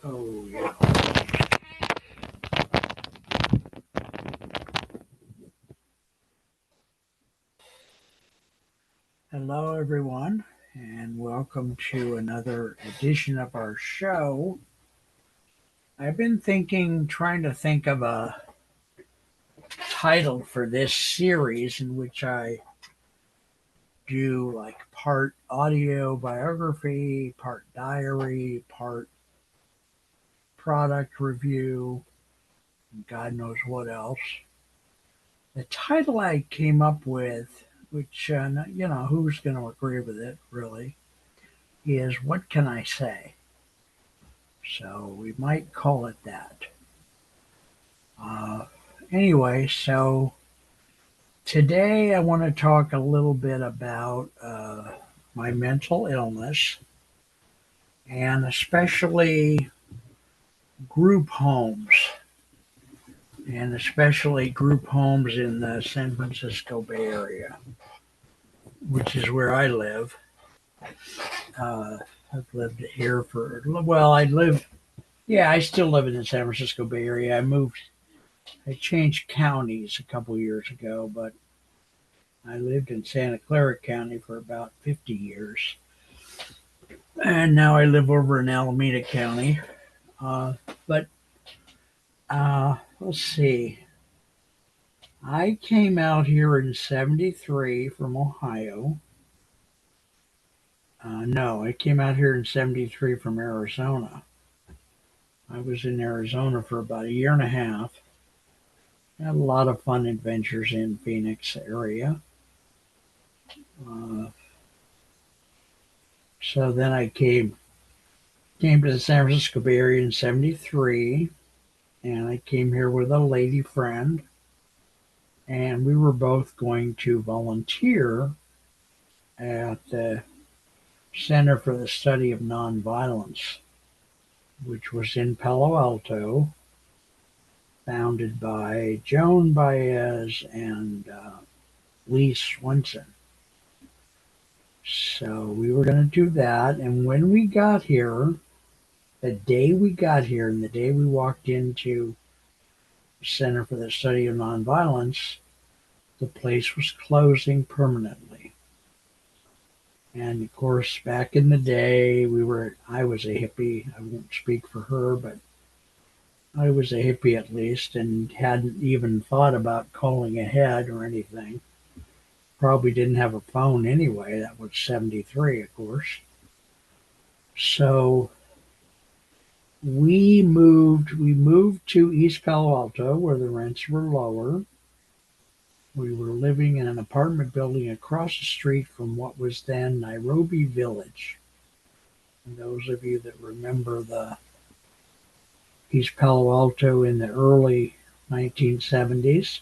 Oh, yeah. Hello, everyone, and welcome to another edition of our show. I've been trying to think of a title for this series in which I do like part audio biography, part diary, part product review, and God knows what else. The title I came up with, which, who's going to agree with it, really, is What Can I Say? So we might call it that. Uh, anyway, so today I want to talk a little bit about my mental illness and especially group homes, and especially group homes in the San Francisco Bay Area, which is where I live. Uh, I've lived here I still live in the San Francisco Bay Area. I changed counties a couple years ago, but I lived in Santa Clara County for about 50 years. And now I live over in Alameda County. But let's see. I came out here in 73 from Ohio. No, I came out here in 73 from Arizona. I was in Arizona for about a year and a half. Had a lot of fun adventures in Phoenix area. Uh, so then I came to the San Francisco Bay Area in 73, and I came here with a lady friend, and we were both going to volunteer at the Center for the Study of Nonviolence, which was in Palo Alto, founded by Joan Baez and Lee Swenson. So we were going to do that, and when we got here, the day we got here and the day we walked into the Center for the Study of Nonviolence, the place was closing permanently. And of course, back in the day, I was a hippie. I won't speak for her, but I was a hippie at least and hadn't even thought about calling ahead or anything. Probably didn't have a phone anyway. That was 73, of course. So we moved to East Palo Alto where the rents were lower. We were living in an apartment building across the street from what was then Nairobi Village. And those of you that remember the East Palo Alto in the early 1970s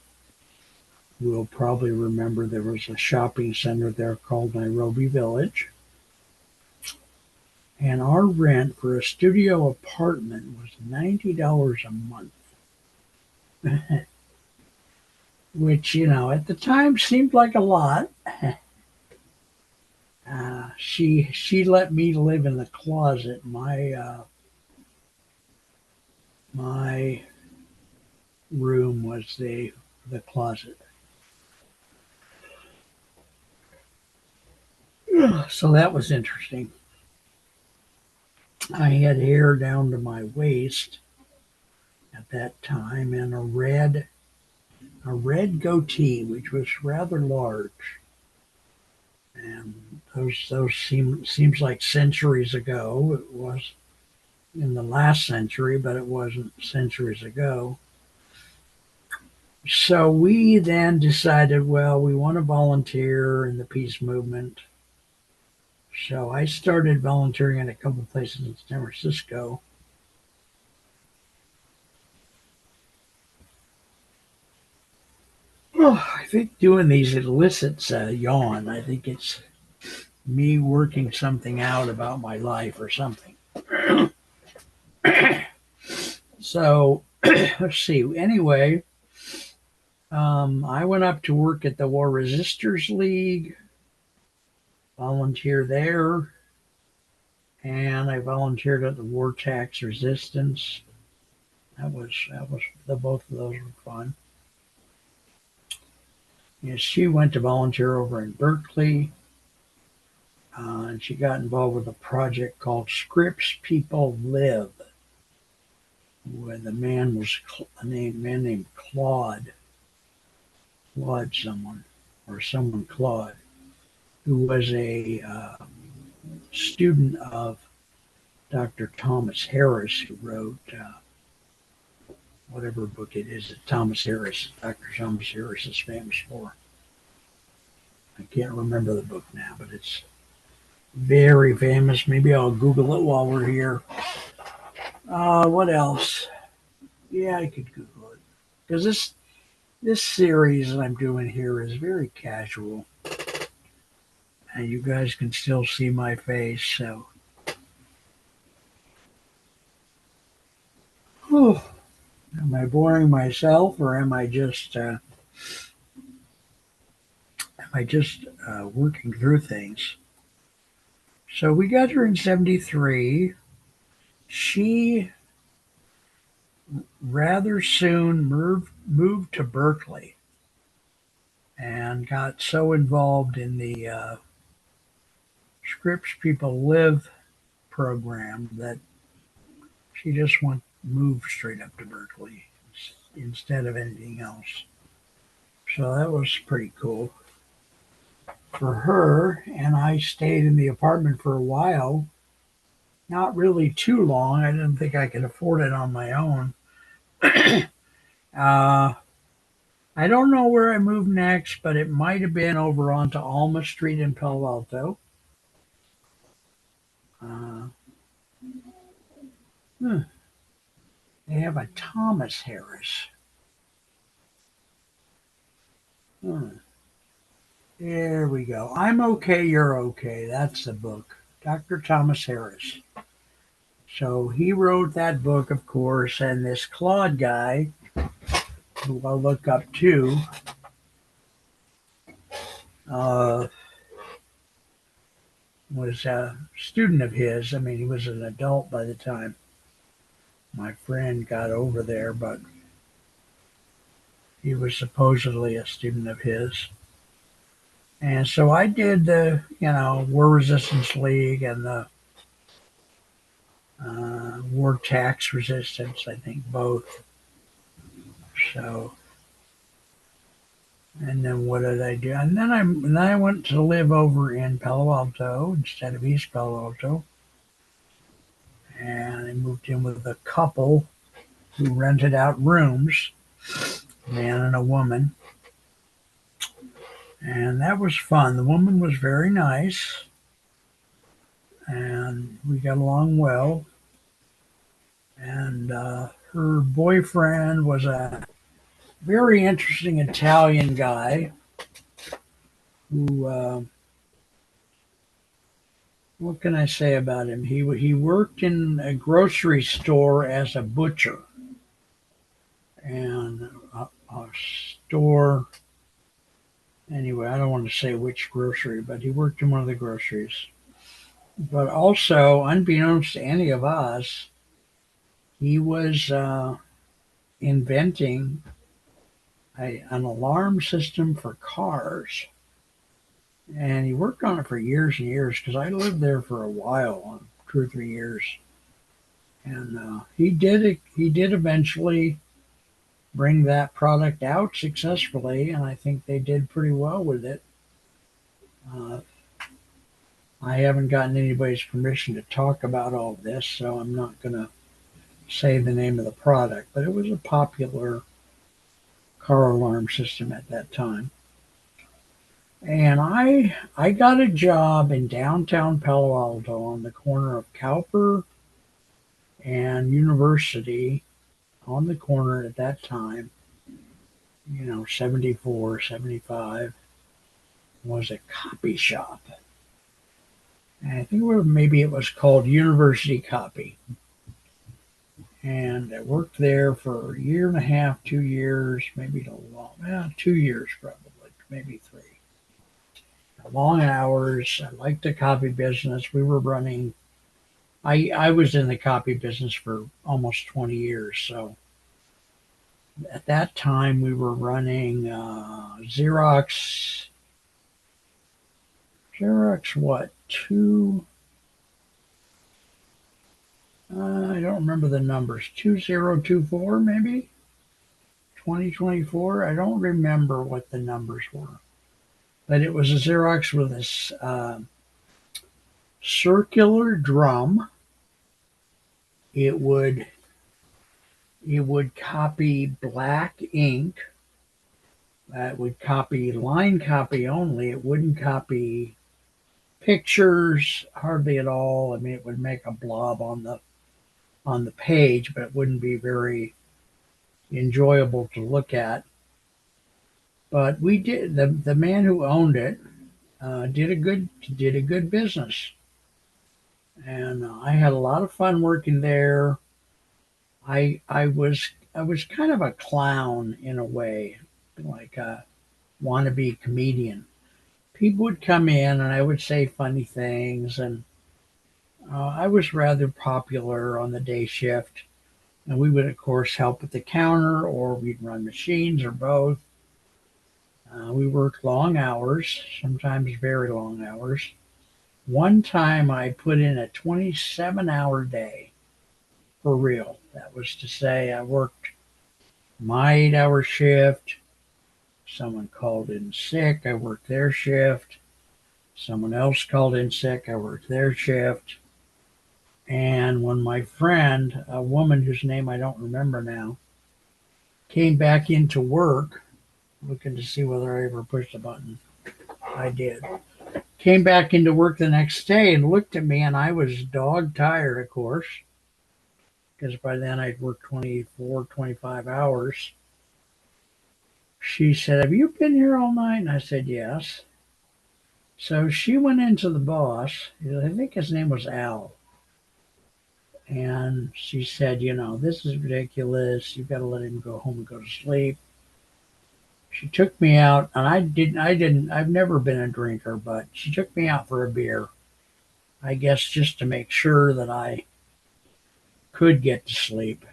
will probably remember there was a shopping center there called Nairobi Village. And our rent for a studio apartment was $90 a month, which, at the time seemed like a lot. She let me live in the closet. My room was the closet. So that was interesting. I had hair down to my waist at that time and a red goatee, which was rather large. And those seems like centuries ago. It was in the last century, but it wasn't centuries ago. So we then decided, well, we want to volunteer in the peace movement. So I started volunteering in a couple of places in San Francisco. Well, I think doing these elicits a yawn. I think it's me working something out about my life or something. So let's see. Anyway, I went up to work at the War Resisters League, volunteer there, and I volunteered at the War Tax Resistance. That was the both of those were fun. And she went to volunteer over in Berkeley, and she got involved with a project called Scripps People Live, where the man was a man named Claude someone, or someone Claude, who was a student of Dr. Thomas Harris, who wrote whatever book it is that Dr. Thomas Harris is famous for. I can't remember the book now, but it's very famous. Maybe I'll Google it while we're here. What else? Yeah, I could Google it because this series that I'm doing here is very casual, and you guys can still see my face. So, whew, am I boring myself, or am I just working through things? So we got her in '73. She rather soon moved to Berkeley and got so involved in the Scripps People Live program that she just moved straight up to Berkeley instead of anything else. So that was pretty cool for her. And I stayed in the apartment for a while, not really too long. I didn't think I could afford it on my own. uh, I don't know where I moved next, but it might have been over onto Alma Street in Palo Alto. Uh, they have a Thomas Harris. Hmm. There we go. I'm okay, you're okay. That's the book. Dr. Thomas Harris. So he wrote that book, of course, and this Claude guy, who I'll look up too, uh, was a student of his. I mean, he was an adult by the time my friend got over there, but he was supposedly a student of his. And so I did the, War Resistance League and the War Tax Resistance, I think both. So, and then what did I do? And then I went to live over in Palo Alto instead of East Palo Alto. And I moved in with a couple who rented out rooms, a man and a woman. And that was fun. The woman was very nice, and we got along well. And her boyfriend was a very interesting Italian guy who, what can I say about him? He worked in a grocery store as a butcher, and a store. Anyway, I don't want to say which grocery, but he worked in one of the groceries. But also, unbeknownst to any of us, he was inventing an alarm system for cars. And he worked on it for years and years because I lived there for a while, 2 or 3 years. And he did eventually bring that product out successfully, and I think they did pretty well with it. Uh, I haven't gotten anybody's permission to talk about all of this, so I'm not going to say the name of the product, but it was a popular car alarm system at that time. And I got a job in downtown Palo Alto on the corner of Cowper and University, on the corner at that time, 74, 75, was a copy shop. And I think maybe it was called University Copy. And I worked there for a year and a half, 2 years, maybe 2 years probably, maybe 3. Long hours. I liked the copy business. We were running I was in the copy business for almost 20 years. So at that time, we were running Xerox. Xerox, what? I don't remember the numbers. 2024, maybe? 2024? I don't remember what the numbers were. But it was a Xerox with a circular drum. It would it would copy black ink. It would copy line copy only. It wouldn't copy pictures hardly at all. I mean, it would make a blob on the page, but it wouldn't be very enjoyable to look at. But we did the man who owned it did a good business, and I had a lot of fun working there. I was kind of a clown in a way, like a wannabe comedian. People would come in and I would say funny things, and I was rather popular on the day shift. And we would, of course, help at the counter, or we'd run machines, or both. We worked long hours, sometimes very long hours. One time I put in a 27-hour day for real. That was to say, I worked my 8 hour shift. Someone called in sick, I worked their shift. Someone else called in sick, I worked their shift. And when my friend, a woman whose name I don't remember now, came back into work, looking to see whether I ever pushed a button, I did. Came back into work the next day and looked at me, and I was dog tired, of course, because by then I'd worked 24, 25 hours. She said, "Have you been here all night?" And I said, "Yes." So she went into the boss, I think his name was Al, and she said, "This is ridiculous. You've got to let him go home and go to sleep." She took me out, and I've never been a drinker, but she took me out for a beer, I guess just to make sure that I could get to sleep.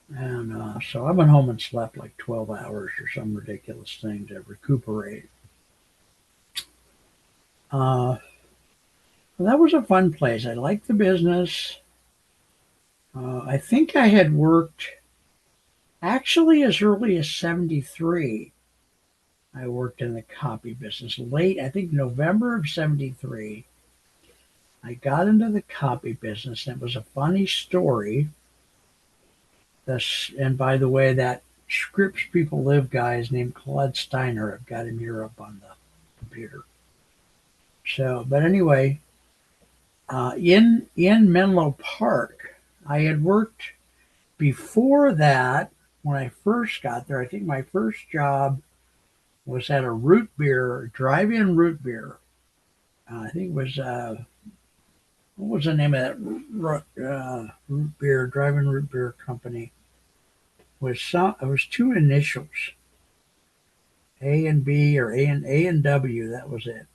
And so I went home and slept like 12 hours or some ridiculous thing to recuperate. Uh, that was a fun place. I liked the business. I think I had worked actually as early as 73. I worked in the copy business late, I think November of 73. I got into the copy business, and it was a funny story. And by the way, that Scripts People Live guy is named Claude Steiner. I've got him here up on the computer. So, but anyway, in Menlo Park, I had worked before that. When I first got there, I think my first job was at a root beer, drive-in root beer. I think it was what was the name of that root beer, drive-in root beer company? It was two initials, A and B, or A and W. That was it.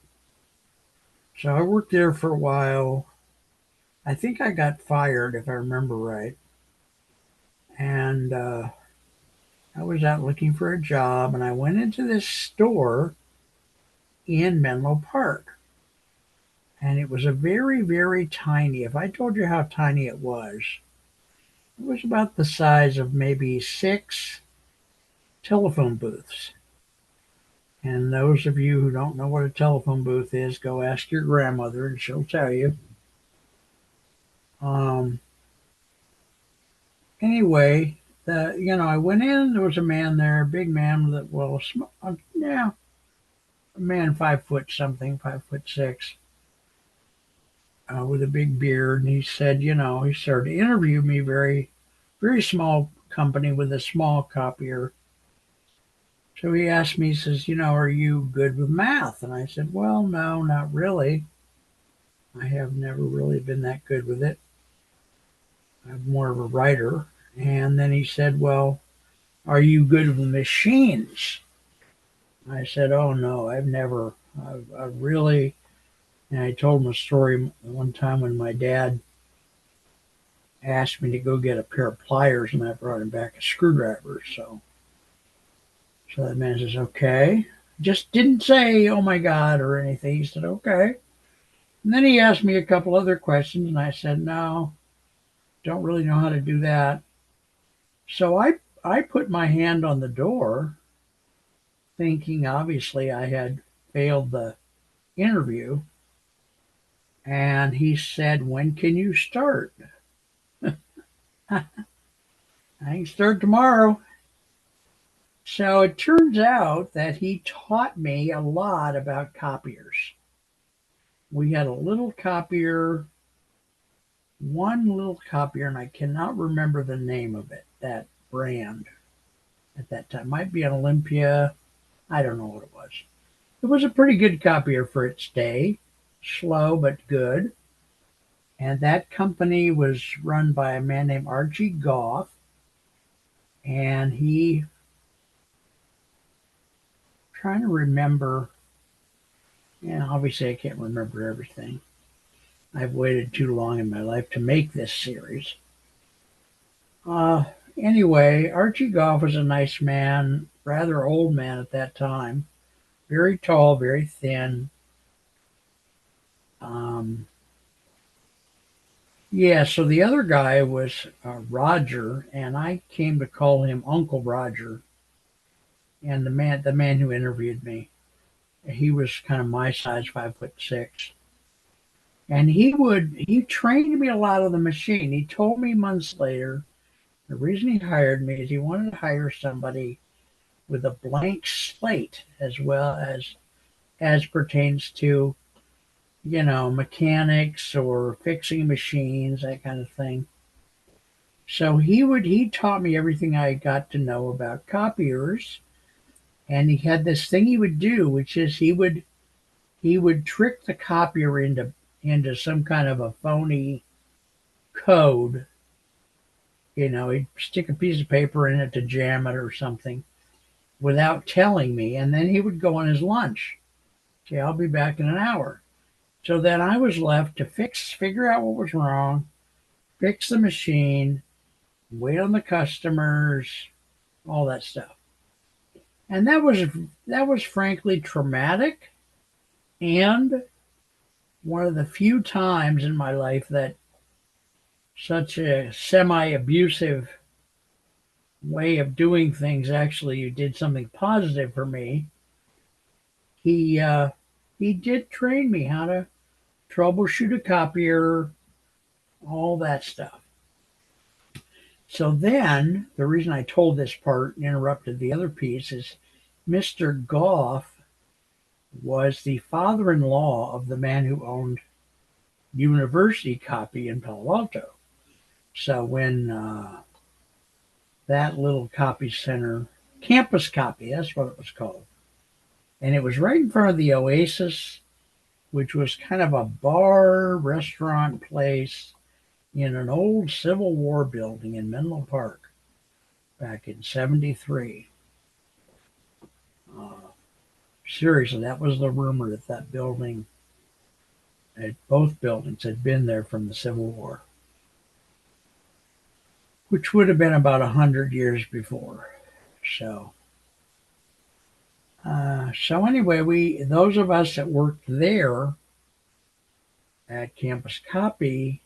So I worked there for a while. I think I got fired, if I remember right. And I was out looking for a job, and I went into this store in Menlo Park. And it was a very, very tiny, if I told you how tiny it was about the size of maybe 6 telephone booths. And those of you who don't know what a telephone booth is, go ask your grandmother and she'll tell you. Um, anyway, I went in. There was a man there, a big man with yeah, a man 5 foot something, 5'6", with a big beard, and he said, he started to interview me. Very, very small company with a small copier. So he asked me, he says, "Are you good with math?" And I said, "Well, no, not really. I have never really been that good with it. I'm more of a writer." And then he said, "Well, are you good with machines?" I said, "Oh no, I really And I told him a story one time when my dad asked me to go get a pair of pliers, and I brought him back a screwdriver. So that man says, okay. Just didn't say, oh my God, or anything. He said, okay. And then he asked me a couple other questions, and I said, no, don't really know how to do that. So I put my hand on the door, thinking obviously I had failed the interview. And he said, when can you start? I can start tomorrow. So it turns out that he taught me a lot about copiers. We had a little copier, one little copier, and I cannot remember the name of it, that brand at that time. Might be an Olympia. I don't know what it was. It was a pretty good copier for its day, slow but good. And that company was run by a man named Archie Goff. And he, trying to remember, and obviously I can't remember everything. I've waited too long in my life to make this series. Uh, anyway, Archie Goff was a nice man, rather old man at that time, very tall, very thin. Um, yeah, so the other guy was Roger, and I came to call him Uncle Roger. And the man who interviewed me, he was kind of my size, 5'6". And he trained me a lot on the machine. He told me months later the reason he hired me is he wanted to hire somebody with a blank slate as well as pertains to, mechanics or fixing machines, that kind of thing. So he taught me everything I got to know about copiers, and he had this thing he would do, which is he would trick the copier into some kind of a phony code. He'd stick a piece of paper in it to jam it or something without telling me, and then he would go on his lunch. Okay, I'll be back in an hour. So then I was left to figure out what was wrong, fix the machine, wait on the customers, all that stuff. And that was frankly traumatic, and one of the few times in my life that such a semi-abusive way of doing things actually did something positive for me. He did train me how to troubleshoot a copier, all that stuff. So then, the reason I told this part and interrupted the other piece is Mr. Goff was the father-in-law of the man who owned University Copy in Palo Alto. So when that little copy center, Campus Copy, that's what it was called, and it was right in front of the Oasis, which was kind of a bar restaurant place in an old Civil War building in Menlo Park back in '73. Uh, Seriously, that was the rumor that building, that both buildings had been there from the Civil War, which would have been about 100 years before. So, so anyway, those of us that worked there at Campus Copy,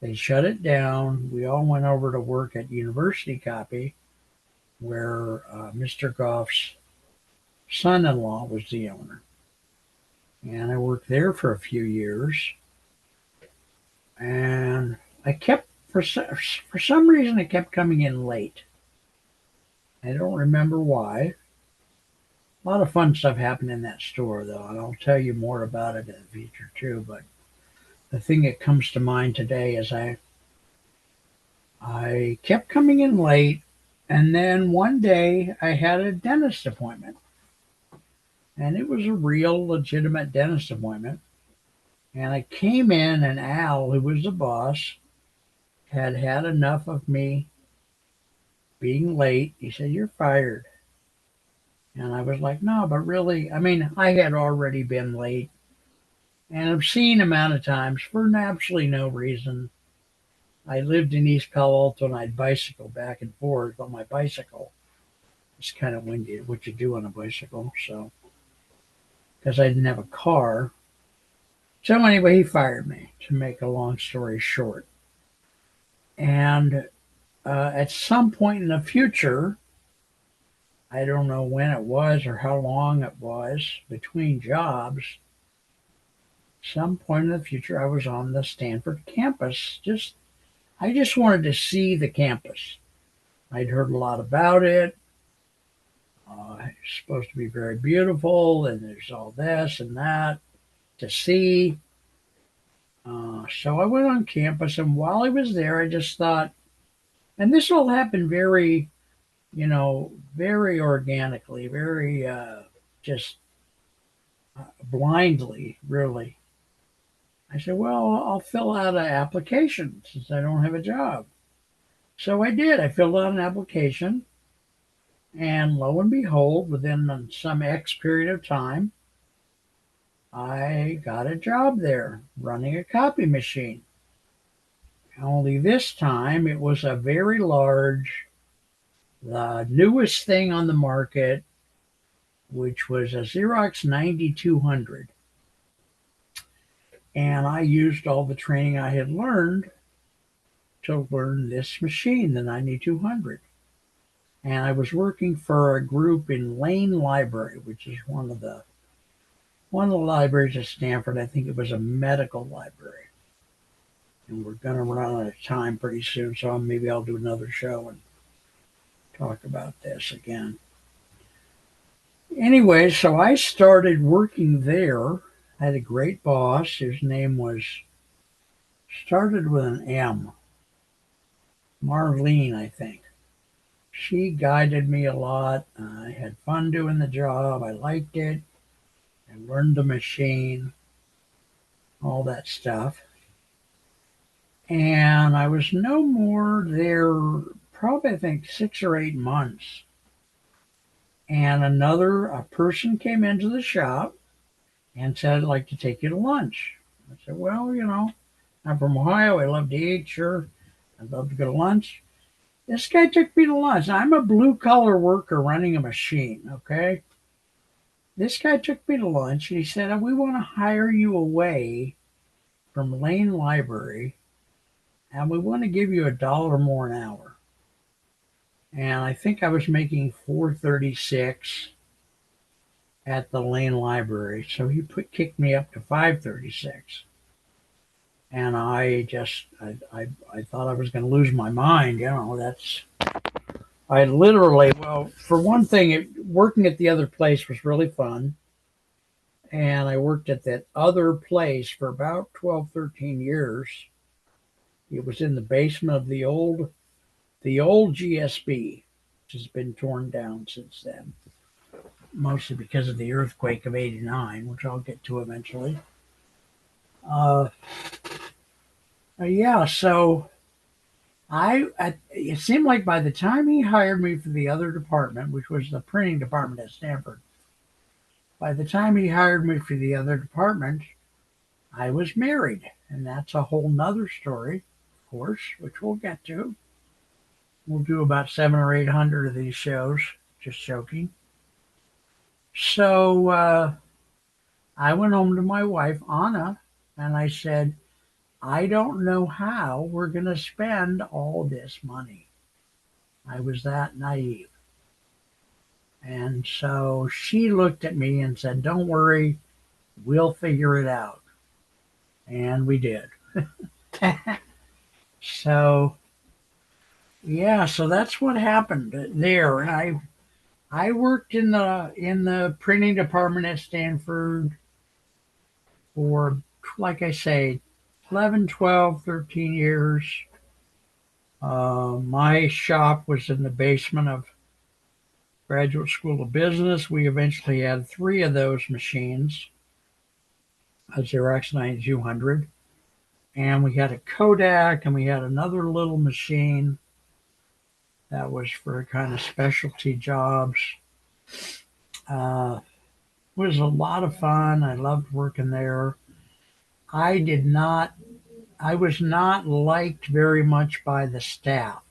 they shut it down. We all went over to work at University Copy, where Mr. Goff's son-in-law was the owner. And I worked there for a few years. And I kept, for some reason, I kept coming in late. I don't remember why. A lot of fun stuff happened in that store, though, and I'll tell you more about it in the future, too. But the thing that comes to mind today is I kept coming in late, and then one day I had a dentist appointment. And it was a real legitimate dentist appointment. And I came in, and Al, who was the boss, had had enough of me being late. He said, "You're fired." And I was like, "No, but really," I mean, I had already been late an obscene amount of times for absolutely no reason. I lived in East Palo Alto and I'd bicycle back and forth, but my bicycle was kind of windy, what you do on a bicycle. So, because I didn't have a car. So, anyway, he fired me, to make a long story short. And at some point in the future, I don't know when it was or how long it was between jobs, some point in the future, I was on the Stanford campus. I just wanted to see the campus. I'd heard a lot about it. It's supposed to be very beautiful, and there's all this and that to see. So I went on campus, and while I was there, I just thought, and this all happened very, very organically, very just blindly, really. I said, well, I'll fill out an application since I don't have a job. So I did. I filled out an application, and lo and behold, within some X period of time, I got a job there running a copy machine. Only this time it was a very large, the newest thing on the market, which was a Xerox 9200. And I used all the training I had learned to learn this machine, the 9200. And I was working for a group in Lane Library, which is one of the libraries at Stanford. I think it was a medical library. And we're going to run out of time pretty soon, so maybe I'll do another show and talk about this again. Anyway, so I started working there. I had a great boss. His name started with an M. Marlene, I think. She guided me a lot. I had fun doing the job. I liked it. I learned the machine, all that stuff. And I was no more there, probably I think 6 or 8 months. And a person came into the shop and said, I'd like to take you to lunch. I said, well, I'm from Ohio. I love to eat. Sure. I'd love to go to lunch. This guy took me to lunch. I'm a blue collar worker running a machine. Okay. This guy took me to lunch and he said, we want to hire you away from Lane Library and we want to give you $1 more an hour. And I think I was making $4.36 at the Lane Library. So he kicked me up to $5.36. And I thought I was going to lose my mind. I literally, well, for one thing, working at the other place was really fun. And I worked at that other place for about 12, 13 years. It was in the basement of the old GSB, which has been torn down since then, mostly because of the earthquake of '89, which I'll get to eventually. Uh, yeah, so it seemed like by the time he hired me for the other department, which was the printing department at Stanford, by the time he hired me for the other department, I was married. And that's a whole nother story, of course, which we'll get to. We'll do about 700 or 800 of these shows, just joking. So I went home to my wife, Anna, and I said, I don't know how we're going to spend all this money. I was that naive. And so she looked at me and said, don't worry, we'll figure it out. And we did. So, yeah, so that's what happened there. And I worked in the printing department at Stanford for, like I say, 11, 12, 13 years. My shop was in the basement of Graduate School of Business. We eventually had 3 of those machines, a Xerox 9200, and we had a Kodak, and we had another little machine that was for kind of specialty jobs. It was a lot of fun. I loved working there. I did not, I was not liked very much by the staff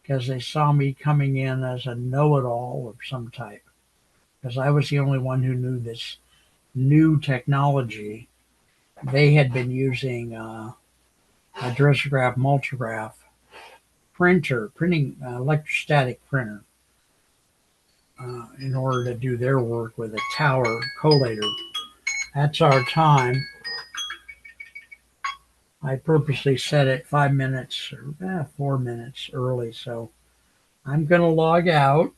because they saw me coming in as a know-it-all of some type because I was the only one who knew this new technology. They had been using a dressograph multigraph printing electrostatic printer in order to do their work with a tower collator. That's our time. I purposely set it 5 minutes or 4 minutes early, so I'm going to log out.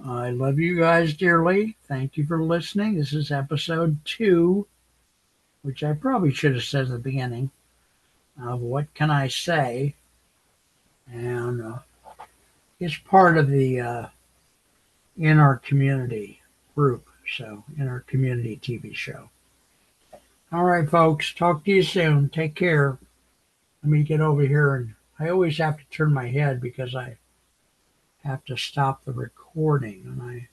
I love you guys dearly. Thank you for listening. This is episode 2, which I probably should have said at the beginning of What Can I Say? And it's part of the In Our Community group, so In Our Community TV show. All right, folks, talk to you soon. Take care. Let me get over here, and I always have to turn my head because I have to stop the recording, and I